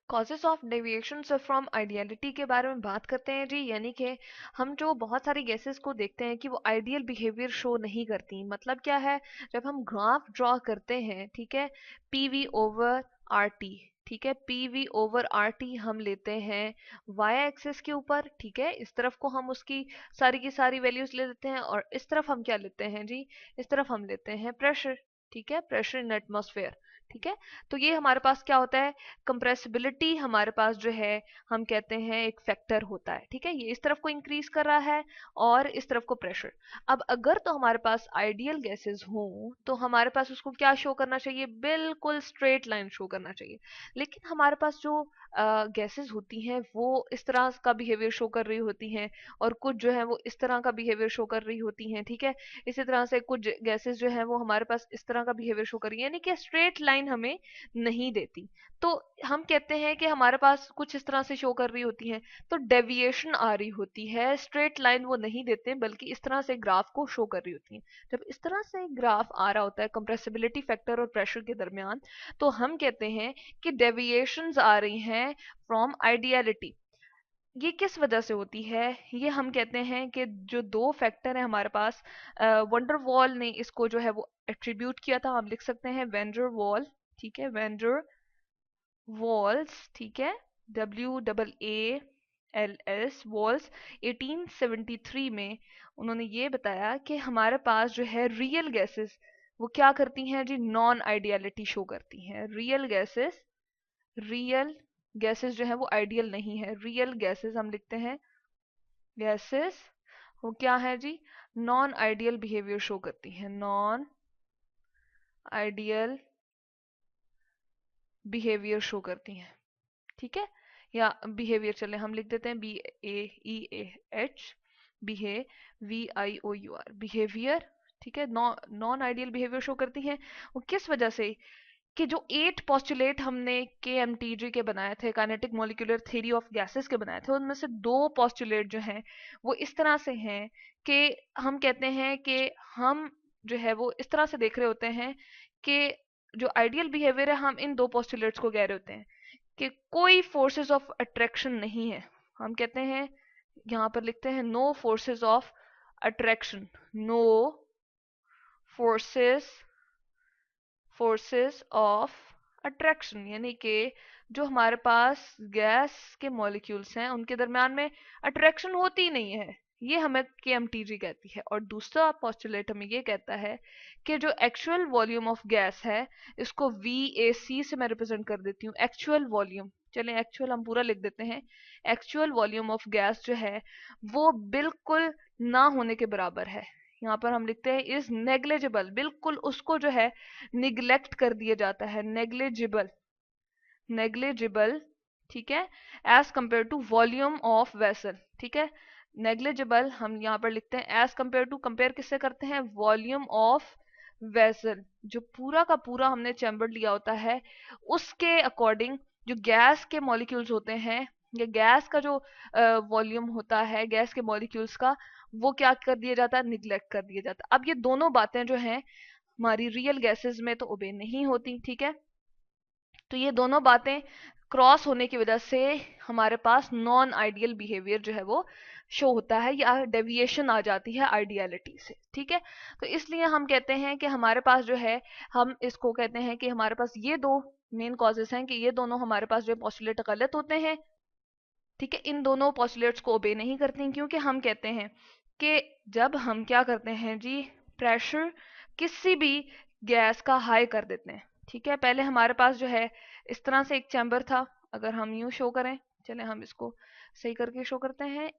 Causes of deviation from ideality के बारे में बात करते हैं जी। यानी कि हम जो बहुत सारी गैसेस को देखते हैं कि वो आइडियल बिहेवियर शो नहीं करती। मतलब क्या है, जब हम ग्राफ ड्रॉ करते हैं, ठीक है, P V over R T, ठीक है, P V over R T हम लेते हैं वाई एक्सिस के ऊपर, ठीक है, इस तरफ को हम उसकी सारी की सारी वैल्यूज ले लेते हैं और इस तरफ हम क्या लेते हैं जी, इस तरफ हम लेते हैं प्रेशर, ठीक है, प्रेशर इन एटमॉस्फेयर, ठीक है। तो ये हमारे पास क्या होता है, कंप्रेसिबिलिटी हमारे पास जो है हम कहते हैं एक फैक्टर होता है, ठीक है, ये इस तरफ को इंक्रीज कर रहा है और इस तरफ को प्रेशर। अब अगर तो हमारे पास आइडियल गैसेस हों तो हमारे पास उसको क्या शो करना चाहिए, बिल्कुल स्ट्रेट लाइन शो करना चाहिए। लेकिन हमारे पास जो गैसेस होती हैं वो इस तरह का बिहेवियर शो कर रही होती हैं और कुछ जो है वो इस तरह का बिहेवियर शो कर रही होती हैं, ठीक है। इसी तरह से कुछ गैसेस जो है वो हमारे पास इस तरह का बिहेवियर शो कर रही है, यानी कि स्ट्रेट लाइन हमें नहीं देती। तो हम कहते हैं कि हमारे पास कुछ इस तरह से शो कर रही होती हैं, तो डेविएशन आ रही होती है, स्ट्रेट लाइन वो नहीं देते बल्कि इस तरह से ग्राफ को शो कर रही होती हैं। जब इस तरह से ग्राफ आ रहा होता है कंप्रेसिबिलिटी फैक्टर और प्रेशर के दरमियान, तो हम कहते हैं कि डेविएशंस आ रही हैं फ्रॉम आइडियलिटी। ये किस वजह से होती है, ये हम कहते हैं कि जो दो फैक्टर है हमारे पास, वंडरवॉल ने इसको जो है वो एट्रीब्यूट किया था, हम लिख सकते हैं वेंडर वॉल, ठीक है, वेंडर वॉल्स, ठीक है, WAALS वॉल्स, 1873 में उन्होंने ये बताया कि हमारे पास जो है रियल गैसेस वो क्या करती हैं जी, नॉन आइडियलिटी शो करती हैं। रियल गैसेस जो है वो आइडियल नहीं है, रियल गैसेस हम लिखते हैं, गैसेस वो क्या है जी, नॉन आइडियल बिहेवियर शो करती हैं, नॉन आइडियल बिहेवियर शो करती हैं, ठीक है। या बिहेवियर चले हम लिख देते हैं BAEAH, बिहे, VIOUR, बिहेवियर, ठीक है, नॉन आइडियल बिहेवियर शो करती हैं। वो किस वजह से, कि जो 8 पोस्टुलेट हमने KMTG के बनाए थे, kinetic molecular theory of gases के बनाए थे, उनमें से 2 पोस्टुलेट जो हैं वो इस तरह से हैं कि हम कहते हैं कि हम जो है वो इस तरह से देख रहे होते हैं कि जो आइडियल बिहेवियर है हम इन 2 पोस्टुलेट्स को कह रहे होते हैं कि कोई फोर्सेस ऑफ अट्रैक्शन नहीं है। हम कहते हैं, यहाँ पर लिखते हैं no forces of attraction, no forces forces of attraction, यानी कि जो हमारे पास गैस के मॉलिक्यूल्स हैं उनके दरम्यान में अट्रैक्शन होती नहीं है, ये हमें KMTG कहती है। और दूसरा पोस्टुलेट हमें ये कहता है कि जो एक्चुअल वॉल्यूम ऑफ गैस है, इसको VAC से मैं रिप्रेजेंट कर देती हूँ, एक्चुअल वॉल्यूम, चलें एक्चुअल हम पूरा लिख देते हैं, एक्चुअल वॉल्यूम ऑफ गैस जो है वो बिल्कुल ना होने के बराबर है। यहाँ पर हम लिखते हैं इज नेग्लेजिबल, बिल्कुल उसको जो है निग्लेक्ट कर दिया जाता है, नेग्लेजिबल, नेग्लेजिबल, ठीक है, as compare to volume of vessel, ठीक है। नेग्लेजिबल हम यहाँ पर लिखते हैं एज कंपेयर टू, कंपेयर किससे करते हैं, वॉल्यूम ऑफ वेसल, जो पूरा का पूरा हमने चैम्बर लिया होता है उसके अकॉर्डिंग जो गैस के मॉलिक्यूल्स होते हैं या गैस का जो वॉल्यूम होता है गैस के मॉलिक्यूल्स का, वो क्या कर दिया जाता है, निग्लेक्ट कर दिया जाता है। अब ये दोनों बातें जो हैं हमारी रियल गैसेस में तो ओबे नहीं होती, ठीक है। तो ये दोनों बातें क्रॉस होने की वजह से हमारे पास नॉन आइडियल बिहेवियर जो है वो शो होता है या डेविएशन आ जाती है आइडियलिटी से, ठीक है। तो इसलिए हम कहते हैं कि हमारे पास जो है, हम इसको कहते हैं कि हमारे पास ये दो मेन कॉजेस हैं कि ये दोनों हमारे पास जो पोस्टुलेट गलत होते हैं, ठीक है, इन दोनों पोस्टुलेट्स को ओबे नहीं करते हैं, क्योंकि हम कहते हैं कि जब हम क्या करते हैं जी, प्रेशर किसी भी गैस का हाई कर देते हैं, ठीक है। पहले हमारे पास जो है इस तरह से एक चैम्बर था, अगर हम यूं शो करें, चले हम इसको सही करके शो करते हैं,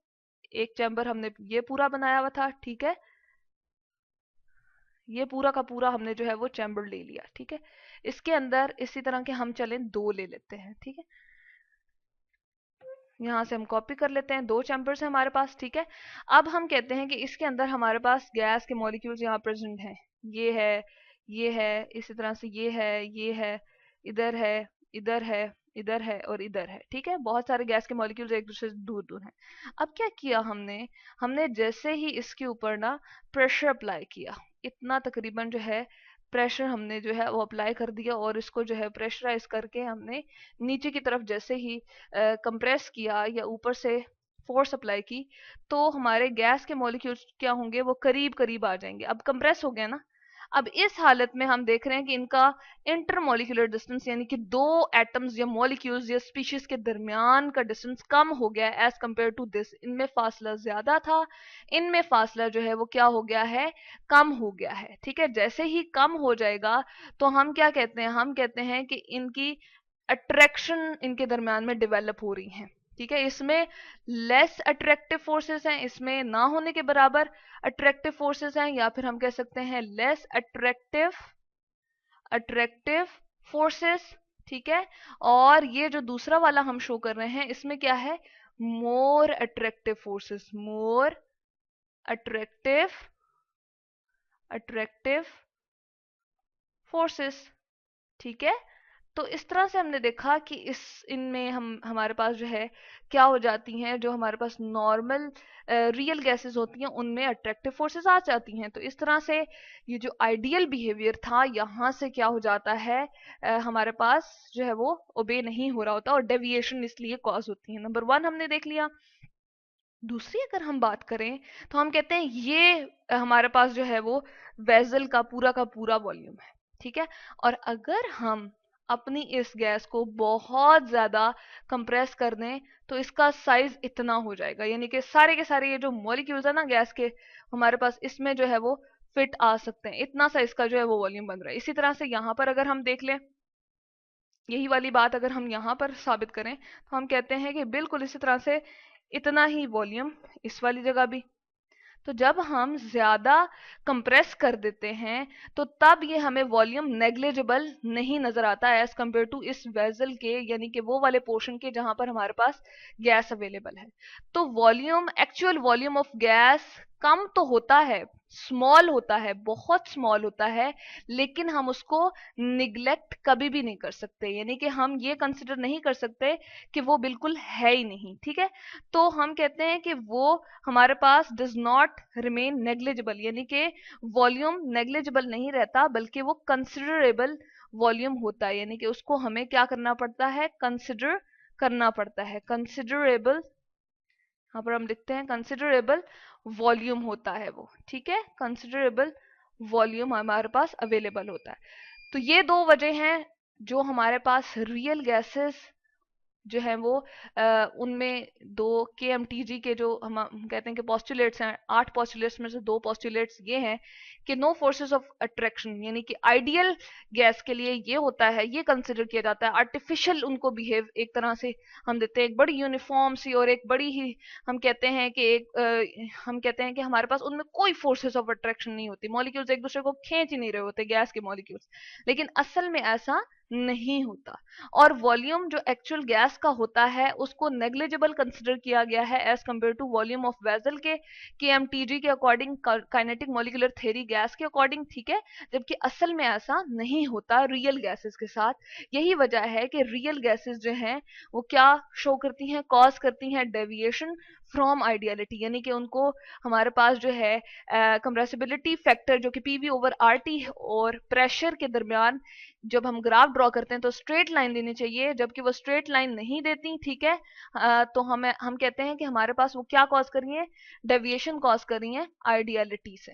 एक चैम्बर हमने ये पूरा बनाया हुआ था, ठीक है, ये पूरा का पूरा हमने जो है वो चैम्बर ले लिया, ठीक है। इसके अंदर इसी तरह के हम चलें 2 ले लेते हैं, ठीक है, यहाँ से हम कॉपी कर लेते हैं, 2 चैम्बर्स हैं हमारे पास, ठीक है। अब हम कहते हैं कि इसके अंदर हमारे पास गैस के मॉलिक्यूल्स यहाँ प्रेजेंट हैं, ये है, ये है, इसी तरह से ये है, ये है, इधर है, इधर है, इधर है और इधर है, ठीक है। बहुत सारे गैस के मॉलिक्यूल्स एक दूसरे से दूर दूर हैं। अब क्या किया हमने, हमने जैसे ही इसके ऊपर ना प्रेशर अप्लाई किया, इतना तकरीबन जो है प्रेशर हमने जो है वो अप्लाई कर दिया और इसको जो है प्रेशराइज करके हमने नीचे की तरफ जैसे ही कंप्रेस किया या ऊपर से फोर्स अप्लाई की, तो हमारे गैस के मॉलिक्यूल्स क्या होंगे, वो करीब करीब आ जाएंगे। अब कंप्रेस हो गया ना। अब इस हालत में हम देख रहे हैं कि इनका इंटरमोलिकुलर डिस्टेंस यानी कि दो एटम्स या मॉलिक्यूल्स या स्पीशीज के दरमियान का डिस्टेंस कम हो गया एज कंपेयर टू दिस। इनमें फासला ज्यादा था, इनमें फासला जो है वो क्या हो गया है, कम हो गया है। ठीक है, जैसे ही कम हो जाएगा तो हम क्या कहते हैं, हम कहते हैं कि इनकी अट्रैक्शन इनके दरमियान में डेवलप हो रही है। ठीक है, इसमें लेस अट्रैक्टिव फोर्सेस हैं, इसमें ना होने के बराबर अट्रैक्टिव फोर्सेस हैं, या फिर हम कह सकते हैं लेस अट्रैक्टिव अट्रैक्टिव फोर्सेस। ठीक है, और ये जो दूसरा वाला हम शो कर रहे हैं इसमें क्या है, more attractive forces, more attractive attractive forces. ठीक है, तो इस तरह से हमने देखा कि इस इनमें हम हमारे पास जो है क्या हो जाती हैं, जो हमारे पास नॉर्मल रियल गैसेस होती हैं उनमें अट्रैक्टिव फोर्सेस आ जाती हैं। तो इस तरह से ये जो आइडियल बिहेवियर था यहाँ से क्या हो जाता है, हमारे पास जो है वो ओबे नहीं हो रहा होता और डेविएशन इसलिए कॉज होती है। नंबर वन हमने देख लिया। दूसरी अगर हम बात करें तो हम कहते हैं ये हमारे पास जो है वो वेसल का पूरा वॉल्यूम है। ठीक है, और अगर हम अपनी इस गैस को बहुत ज्यादा कंप्रेस कर दें तो इसका साइज इतना हो जाएगा, यानी कि सारे के सारे ये जो मॉलिक्यूल्स है ना गैस के, हमारे पास इसमें जो है वो फिट आ सकते हैं। इतना सा इसका जो है वो वॉल्यूम बन रहा है। इसी तरह से यहाँ पर अगर हम देख लें, यही वाली बात अगर हम यहाँ पर साबित करें तो हम कहते हैं कि बिल्कुल इसी तरह से इतना ही वॉल्यूम इस वाली जगह भी। तो जब हम ज्यादा कंप्रेस कर देते हैं तो तब ये हमें वॉल्यूम नेग्लिजिबल नहीं नजर आता एज कंपेयर टू इस वेजल के, यानी कि वो वाले पोर्शन के जहां पर हमारे पास गैस अवेलेबल है। तो volume, actual volume of gas कम तो होता है, स्मॉल होता है, बहुत स्मॉल होता है, लेकिन हम उसको निग्लेक्ट कभी भी नहीं कर सकते, यानी कि हम ये कंसिडर नहीं कर सकते कि वो बिल्कुल है ही नहीं। ठीक है, तो हम कहते हैं कि वो हमारे पास डज नॉट रिमेन नेग्लिजिबल, यानी कि वॉल्यूम नेग्लिजिबल नहीं रहता बल्कि वो कंसिडरेबल वॉल्यूम होता है, यानी कि उसको हमें क्या करना पड़ता है, कंसिडर करना पड़ता है। कंसिडरेबल, यहाँ पर हम लिखते हैं कंसिडरेबल वॉल्यूम होता है वो। ठीक है, कंसिडरेबल वॉल्यूम हमारे पास अवेलेबल होता है। तो ये दो वजह हैं जो हमारे पास रियल गैसेस जो है वो उनमें दो KMTG के जो हम कहते हैं कि पॉस्टुलेट्स हैं, 8 पॉस्टुलेट्स में से 2 पॉस्टुलेट्स ये हैं कि नो फोर्सेस ऑफ अट्रैक्शन, यानी कि आइडियल गैस के लिए ये होता है, ये कंसिडर किया जाता है। आर्टिफिशियल उनको बिहेव एक तरह से हम देते हैं, एक बड़ी यूनिफॉर्म सी और एक बड़ी ही हम कहते हैं कि हम कहते हैं कि हमारे पास उनमें कोई फोर्सेस ऑफ अट्रैक्शन नहीं होती, मॉलिक्यूल्स एक दूसरे को खींच ही नहीं रहे होते गैस के मॉलिक्यूल्स, लेकिन असल में ऐसा नहीं होता। और वॉल्यूम जो एक्चुअल गैस का होता है उसको नेग्लिजिबल कंसिडर किया गया है as compare to volume of vessel के KMTG के according, kinetic molecular theory gas के अकॉर्डिंग। ठीक है, जबकि असल में ऐसा नहीं होता रियल गैसेस के साथ। यही वजह है कि रियल गैसेस जो हैं वो क्या शो करती हैं, कॉज करती हैं डेविएशन फ्रॉम आइडियलिटी, यानी कि उनको हमारे पास जो है कंप्रेसिबिलिटी फैक्टर जो कि PV/RT और प्रेशर के दरमियान जब हम ग्राफ ड्रॉ करते हैं तो स्ट्रेट लाइन देनी चाहिए, जबकि वो स्ट्रेट लाइन नहीं देती। ठीक है, तो हम कहते हैं कि हमारे पास वो क्या कॉज कर रही है, डेविएशन कॉज कर रही है आइडियलिटी से।